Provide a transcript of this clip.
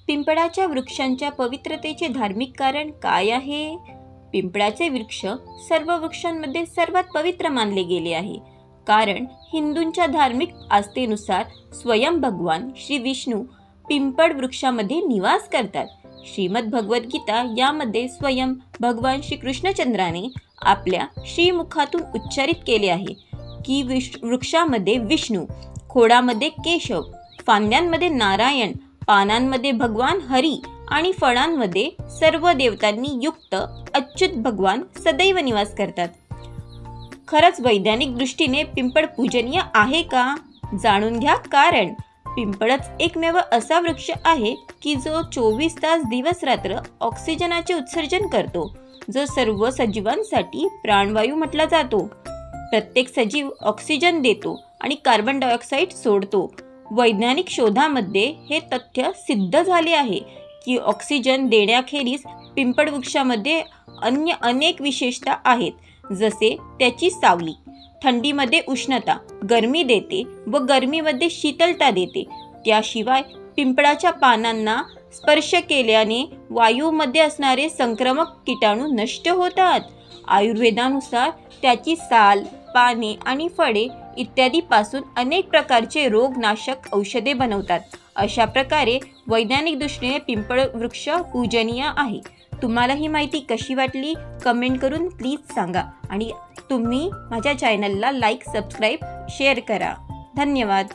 पिंपळाच्या वृक्षांच्या पवित्रतेचे धार्मिक कारण काय आहे? पिंपळाचे वृक्ष सर्व वृक्षांमध्ये सर्वात पवित्र मानले गेले आहे, कारण हिंदूंच्या धार्मिक आस्थेनुसार स्वयं भगवान श्री विष्णू पिंपळ वृक्षामध्ये निवास करतात. श्रीमद भगवद्गीता यामध्ये स्वयं भगवान श्री कृष्णचंद्राने आपल्या श्रीमुखातून उच्चारित केले आहे की वृक्षामध्ये विष्णू, खोडामध्ये केशव, फांद्यांमध्ये नारायण, पानांमध्ये भगवान हरी आणि फळांमध्ये सर्व देवतांनी युक्त अच्युत भगवान सदैव निवास करतात. खरंच वैज्ञानिक दृष्टीने पिंपळ पूजनीय आहे का? जाणून घ्या. कारण पिंपळच एकमेव असा वृक्ष आहे की जो 24 तास दिवस रात्र ऑक्सिजनाचे उत्सर्जन करतो, जो सर्व सजीवांसाठी प्राणवायू म्हटला जातो. प्रत्येक सजीव ऑक्सिजन देतो आणि कार्बन डायऑक्साईड सोडतो. वैज्ञानिक शोधामध्ये हे तथ्य सिद्ध झाले आहे की ऑक्सिजन देण्याखेरीज पिंपळ वृक्षामध्ये अन्य अनेक विशेषता आहेत, जसे त्याची सावली थंडीमध्ये उष्णता, गरमी देते व गरमीमध्ये शीतलता देते. त्याशिवाय पिंपळाच्या पानांना स्पर्श केल्याने वायूमध्ये असणारे संक्रमक किटाणू नष्ट होतात. आयुर्वेदानुसार त्याची साल, पाने आणि फळे इत्यादीपासून अनेक प्रकारचे रोगनाशक औषधे बनवतात. अशा प्रकारे वैज्ञानिक दृष्टीने पिंपळ वृक्ष पूजनीय आहे. तुम्हाला ही माहिती कशी वाटली कमेंट करून प्लीज सांगा आणि तुम्ही माझ्या चॅनलला लाईक, सबस्क्राईब, शेअर करा. धन्यवाद.